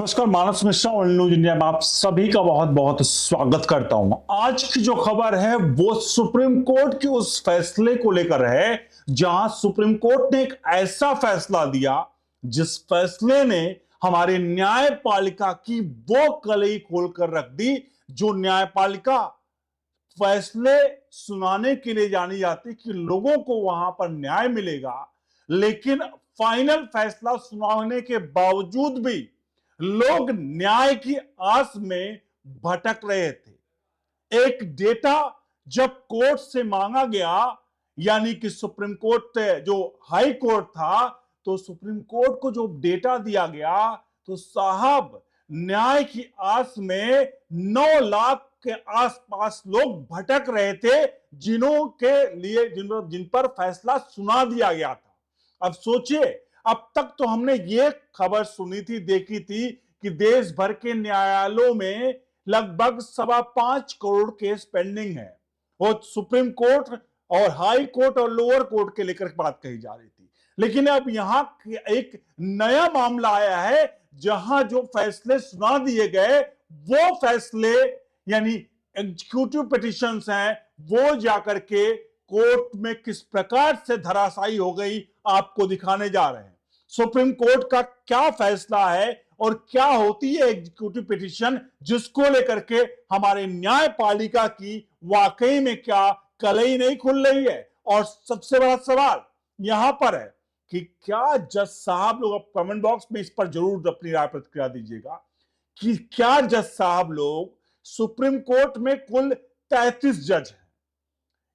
नमस्कार, मानस मिश्रा और news India में आप सभी का बहुत बहुत स्वागत करता हूं। आज की जो खबर है वो सुप्रीम कोर्ट के उस फैसले को लेकर है जहां सुप्रीम कोर्ट ने एक ऐसा फैसला दिया जिस फैसले ने हमारे न्यायपालिका की वो कलई खोलकर रख दी। जो न्यायपालिका फैसले सुनाने के लिए जानी जाती कि लोगों को वहां पर न्याय मिलेगा, लेकिन फाइनल फैसला सुनाने के बावजूद भी लोग न्याय की आस में भटक रहे थे। एक डेटा जब कोर्ट से मांगा गया, यानी कि सुप्रीम कोर्ट जो हाई कोर्ट था, तो सुप्रीम कोर्ट को जो डेटा दिया गया तो साहब न्याय की आस में 9 लाख के आसपास लोग भटक रहे थे, जिनों के लिए जिन पर फैसला सुना दिया गया था। अब सोचिए, अब तक तो हमने ये खबर सुनी थी, देखी थी कि देश भर के न्यायालयों में लगभग 5.25 करोड़ केस पेंडिंग है। वो सुप्रीम कोर्ट और हाई कोर्ट और लोअर कोर्ट के लेकर बात कही जा रही थी, लेकिन अब यहां एक नया मामला आया है जहां जो फैसले सुना दिए गए वो फैसले यानी एग्जीक्यूटिव पिटिशंस हैं, वो जाकर के कोर्ट में किस प्रकार से धराशायी हो गई आपको दिखाने जा रहे हैं। सुप्रीम कोर्ट का क्या फैसला है और क्या होती है एग्जीक्यूटिव पिटीशन, जिसको लेकर के हमारे न्यायपालिका की वाकई में क्या कलई नहीं खुल रही है। और सबसे बड़ा सवाल यहां पर है कि क्या जज साहब लोग, कमेंट बॉक्स में इस पर जरूर अपनी राय प्रतिक्रिया दीजिएगा कि क्या जज साहब लोग, सुप्रीम कोर्ट में कुल 33 जज हैं,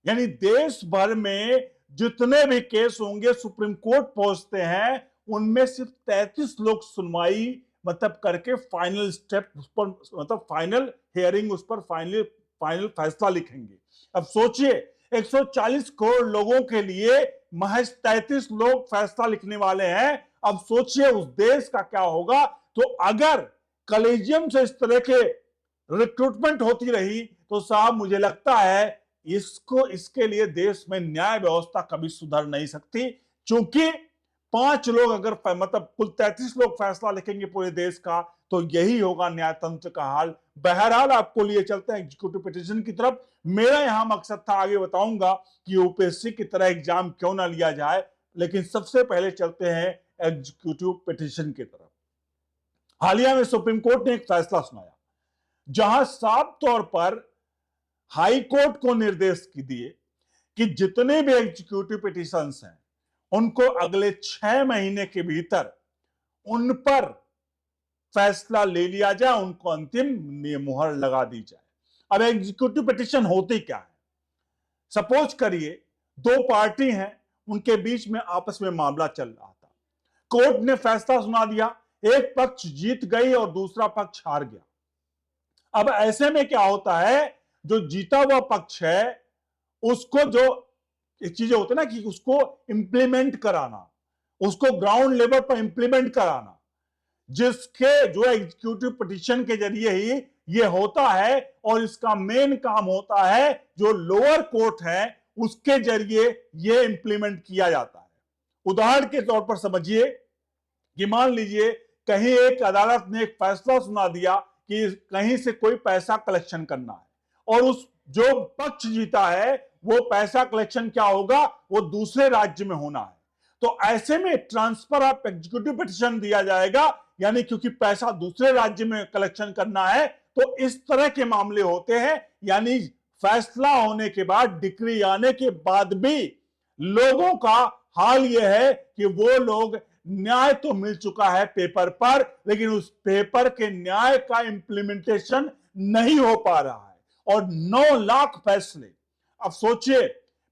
यानी देश भर में जितने भी केस होंगे सुप्रीम कोर्ट पहुंचते हैं, उनमें सिर्फ 33 लोग सुनवाई मतलब करके फाइनल स्टेप उस पर, मतलब फाइनल हियरिंग, उस पर फाइनल फैसला लिखेंगे। अब सोचिए, 140 करोड़ लोगों के लिए महज 33 लोग फैसला लिखने वाले हैं। अब सोचिए उस देश का क्या होगा। तो अगर कॉलेजियम से इस तरह के रिक्रूटमेंट होती रही तो साहब मुझे लगता है इसके लिए देश में न्याय व्यवस्था कभी सुधर नहीं सकती, क्योंकि 5 लोग अगर मतलब कुल 33 लोग फैसला लिखेंगे पूरे देश का, तो यही होगा न्यायतंत्र का हाल। बहरहाल आपको लिए चलते हैं एग्जीक्यूटिव पिटीशन की तरफ। मेरा यहां मकसद था, आगे बताऊंगा कि यूपीएससी की तरह एग्जाम क्यों ना लिया जाए, लेकिन सबसे पहले चलते हैं एग्जीक्यूटिव पिटीशन की तरफ। हालिया में सुप्रीम कोर्ट ने एक फैसला सुनाया जहां साफ तौर पर हाई कोर्ट को निर्देश दिए कि जितने भी एग्जीक्यूटिव पिटीशंस हैं उनको अगले 6 महीने के भीतर उन पर फैसला ले लिया जाए, उनको अंतिम मुहर लगा दी जाए। अब एग्जीक्यूटिव पिटीशन होती क्या है? सपोज करिए 2 पार्टी हैं, उनके बीच में आपस में मामला चल रहा था, कोर्ट ने फैसला सुना दिया, एक पक्ष जीत गई और दूसरा पक्ष हार गया। अब ऐसे में क्या होता है, जो जीता हुआ पक्ष है उसको जो चीजें होती है ना कि उसको इंप्लीमेंट कराना, उसको ग्राउंड लेवल पर इंप्लीमेंट कराना, जिसके जो एग्जीक्यूटिव पिटीशन के जरिए ही ये होता है। और इसका मेन काम होता है जो लोअर कोर्ट है उसके जरिए ये इंप्लीमेंट किया जाता है। उदाहरण के तौर पर समझिए कि मान लीजिए कहीं एक अदालत ने एक फैसला सुना दिया कि कहीं से कोई पैसा कलेक्शन करना है, और उस जो पक्ष जीता है वो पैसा कलेक्शन क्या होगा, वो दूसरे राज्य में होना है। तो ऐसे में ट्रांसफर ऑफ एग्जीक्यूटिव पिटीशन दिया जाएगा, यानी क्योंकि पैसा दूसरे राज्य में कलेक्शन करना है। तो इस तरह के मामले होते हैं, यानी फैसला होने के बाद, डिक्री आने के बाद भी लोगों का हाल यह है कि वो लोग, न्याय तो मिल चुका है पेपर पर, लेकिन उस पेपर के न्याय का इंप्लीमेंटेशन नहीं हो पा रहा है। और 9 लाख फैसले। अब सोचिए,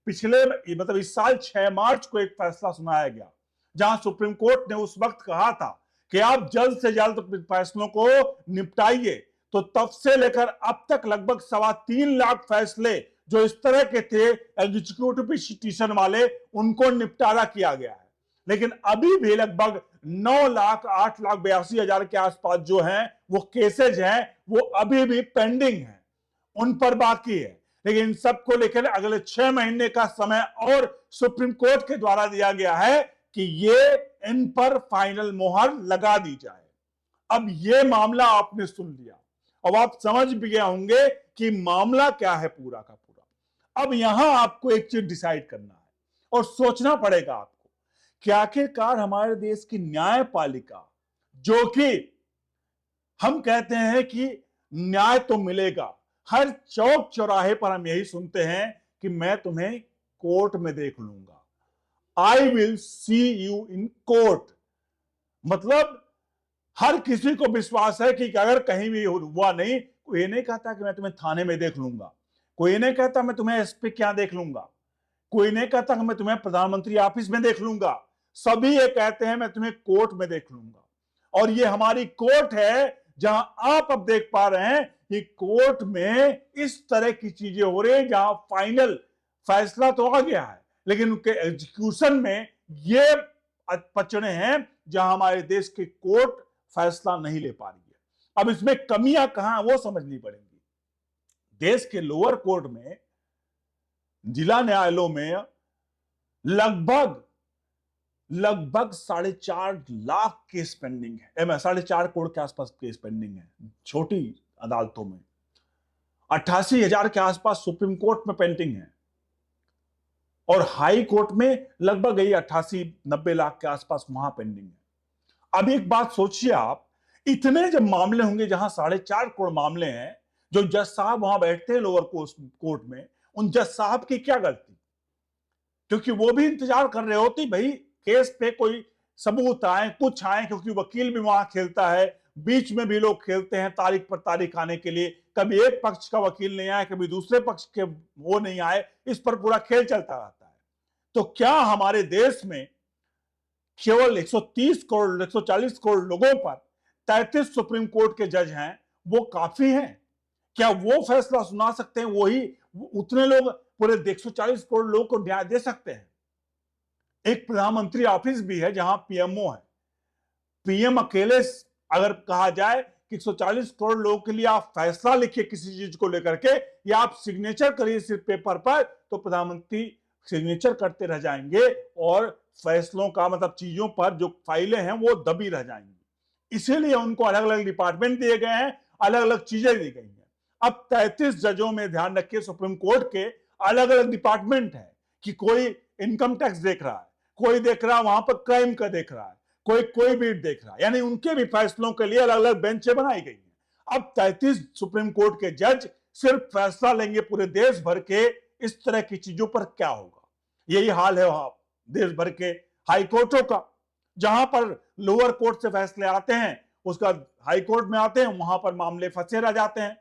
पिछले मतलब इस साल 6 मार्च को एक फैसला सुनाया गया जहां सुप्रीम कोर्ट ने उस वक्त कहा था कि आप जल्द से जल्द फैसलों को निपटाइए। तो तब से लेकर अब तक लगभग 3.25 लाख फैसले जो इस तरह के थे एग्जीक्यूटिव पिटीशन वाले, उनको निपटारा किया गया है। लेकिन अभी भी लगभग 9 लाख 8 लाख 82 हजार के आसपास जो हैं वो केसेज हैं, वो अभी भी पेंडिंग हैं, उन पर बाकी है। लेकिन इन सबको लेकर अगले 6 महीने का समय और सुप्रीम कोर्ट के द्वारा दिया गया है कि ये इन पर फाइनल मोहर लगा दी जाए। अब ये मामला आपने सुन लिया, अब आप समझ भी गए होंगे कि मामला क्या है पूरा का पूरा। अब यहां आपको एक चीज डिसाइड करना है और सोचना पड़ेगा आपको कि आखिरकार हमारे देश की न्यायपालिका, जो कि हम कहते हैं कि न्याय तो मिलेगा, हर चौक चौराहे पर हम यही सुनते हैं कि मैं तुम्हें कोर्ट में देख लूंगा, I will see you in court. मतलब हर किसी को विश्वास है कि अगर कहीं भी हुआ नहीं, कोई ये नहीं कहता कि मैं तुम्हें थाने में देख लूंगा, कोई ये नहीं कहता मैं तुम्हें एसपी के यहां देख लूंगा, कोई नहीं कहता कि मैं तुम्हें प्रधानमंत्री ऑफिस में देख लूंगा। सभी ये कहते हैं मैं तुम्हें कोर्ट में देख लूंगा। और ये हमारी कोर्ट है जहां आप अब देख पा रहे हैं कि कोर्ट में इस तरह की चीजें हो रही है, जहां फाइनल फैसला तो आ गया है लेकिन उनके एग्जीक्यूशन में ये पचड़े हैं जहां हमारे देश की कोर्ट फैसला नहीं ले पा रही है। अब इसमें कमियां कहां वो समझनी पड़ेंगी। देश के लोअर कोर्ट में, जिला न्यायालयों में लगभग 4.5 लाख केस पेंडिंग है, 4.5 करोड़ के आसपास केस पेंडिंग है छोटी अदालतों में। 88,000 के आसपास सुप्रीम कोर्ट में पेंडिंग है और हाई कोर्ट में लगभग 88-90 लाख के आसपास वहां पेंडिंग है। अब एक बात सोचिए आप, इतने जब मामले होंगे जहां 4.5 करोड़ मामले हैं, जो जज साहब वहां बैठते हैं लोअर कोर्ट में, उन जज साहब की क्या गलती? क्योंकि वो भी इंतजार कर रहे होते भाई केस पे कोई सबूत आए, कुछ आए, क्योंकि वकील भी वहां खेलता है, बीच में भी लोग खेलते हैं तारीख पर तारीख आने के लिए। कभी एक पक्ष का वकील नहीं आए, कभी दूसरे पक्ष के वो नहीं आए, इस पर पूरा खेल चलता रहता है। तो क्या हमारे देश में केवल 130 करोड़ 140 करोड़ लोगों पर 33 सुप्रीम कोर्ट के जज हैं, वो काफी हैं? क्या वो फैसला सुना सकते हैं? वही उतने लोग पूरे 140 करोड़ लोगों को न्याय दे सकते हैं? एक प्रधानमंत्री ऑफिस भी है जहां पीएमओ है, पीएम अकेले अगर कहा जाए कि 140 करोड़ लोगों के लिए आप फैसला लिखिए किसी चीज को लेकर के, या आप सिग्नेचर करिए सिर्फ पेपर पर, तो प्रधानमंत्री सिग्नेचर करते रह जाएंगे और फैसलों का मतलब चीजों पर जो फाइलें हैं वो दबी रह जाएंगी। इसीलिए उनको अलग अलग डिपार्टमेंट दिए गए हैं, अलग अलग चीजें दी गई हैं। अब 33 जजों में ध्यान रखिए सुप्रीम कोर्ट के अलग अलग डिपार्टमेंट है कि कोई इनकम टैक्स देख रहा है, कोई देख रहा है वहां पर क्राइम का देख रहा है, कोई भी देख रहा है, यानी उनके भी फैसलों के लिए अलग अलग बेंचें बनाई गई हैं। अब 33 सुप्रीम कोर्ट के जज सिर्फ फैसला लेंगे पूरे देश भर के इस तरह की चीजों पर, क्या होगा? यही हाल है देश भर के हाई कोर्टों का, जहां पर लोअर कोर्ट से फैसले आते हैं उसका हाई कोर्ट में आते हैं, वहां पर मामले फंसे रह जाते हैं।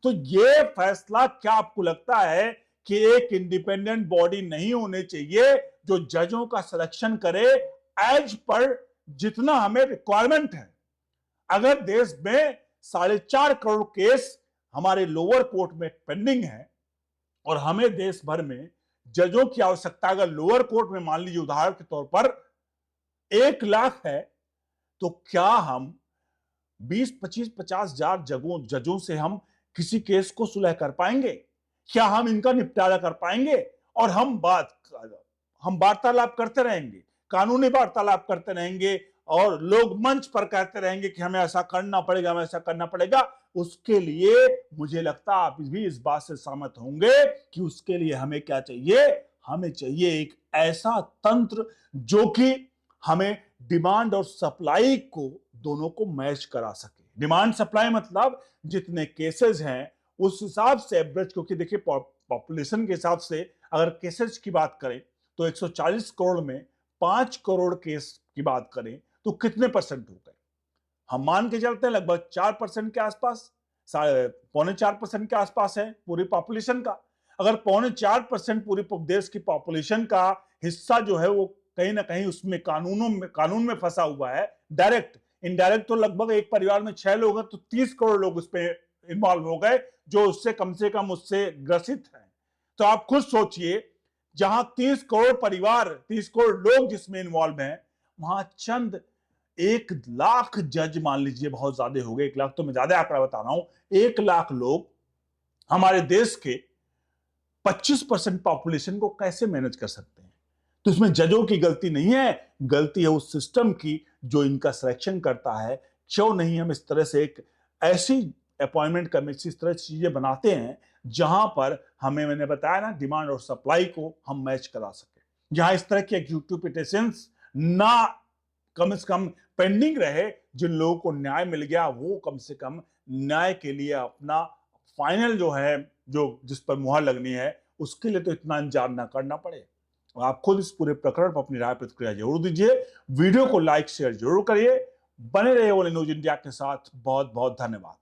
तो ये फैसला क्या आपको लगता है कि एक इंडिपेंडेंट बॉडी नहीं होने चाहिए जो जजों का सिलेक्शन करे एज पर जितना हमें रिक्वायरमेंट है? अगर देश में 4.5 करोड़ केस हमारे लोअर कोर्ट में पेंडिंग है और हमें देश भर में जजों की आवश्यकता अगर लोअर कोर्ट में मान लीजिए उदाहरण के तौर पर 1 लाख है, तो क्या हम 20, 25, 50 हजार जजों से हम किसी केस को सुलह कर पाएंगे? क्या हम इनका निपटारा कर पाएंगे? और हम वार्तालाप करते रहेंगे, कानूनी वार्तालाप करते रहेंगे और लोग मंच पर कहते रहेंगे कि हमें ऐसा करना पड़ेगा, हमें ऐसा करना पड़ेगा। उसके लिए मुझे लगता है आप भी इस बात से सहमत होंगे कि उसके लिए हमें क्या चाहिए? हमें चाहिए एक ऐसा तंत्र जो कि हमें डिमांड और सप्लाई को दोनों को मैच करा सके। डिमांड सप्लाई मतलब जितने केसेस हैं उस हिसाब से एवरेज, क्योंकि देखिए पॉपुलेशन के हिसाब से अगर केसेस की बात करें तो 140 करोड़ में 5 करोड़ केस की बात करें तो कितने परसेंट हो गए? हम मान के चलते हैं लगभग 4% के आसपास, 4.25% के आसपास है पूरी पॉपुलेशन का। अगर 4.25% पूरी देश की पॉपुलेशन का हिस्सा जो है वो कहीं ना कहीं उसमें कानून में फंसा हुआ है, डायरेक्ट इनडायरेक्ट तो लगभग एक परिवार में 6 लोग हैं, तो 30 करोड़ लोग उसमें इन्वॉल्व हो गए जो उससे कम से कम उससे ग्रसित हैं। तो आप खुद सोचिए, जहां 30 करोड़ परिवार, 30 करोड़ लोग जिसमें इन्वॉल्व हैं, वहां चंद 1 लाख जज मान लीजिए, बहुत ज्यादा हो गए, 1 लाख तो मैं ज्यादा आंकड़ा बता रहा हूं, 1 लाख लोग हमारे देश के 25% पॉपुलेशन को कैसे मैनेज कर सकते हैं? तो इसमें जजों की गलती नहीं है, गलती है उस सिस्टम की जो इनका सिलेक्शन करता है क्यों नहीं हम इस तरह से एक ऐसी अपॉइंटमेंट कमेटी, इस तरह की चीजें बनाते हैं जहां पर हमें, मैंने बताया ना, डिमांड और सप्लाई को हम मैच करा सके, जहां इस तरह के एग्जीक्यूटिव पिटिशंस ना कम से कम पेंडिंग रहे। जिन लोगों को न्याय मिल गया वो कम से कम न्याय के लिए अपना फाइनल जो है, जो जिस पर मुहर लगनी है, उसके लिए तो इतना इंतजार ना करना पड़े। आप खुद इस पूरे प्रकरण पर अपनी राय प्रतिक्रिया जरूर दीजिए। वीडियो को लाइक शेयर जरूर करिए। बने रहिए ओनली न्यूज इंडिया के साथ। बहुत बहुत धन्यवाद।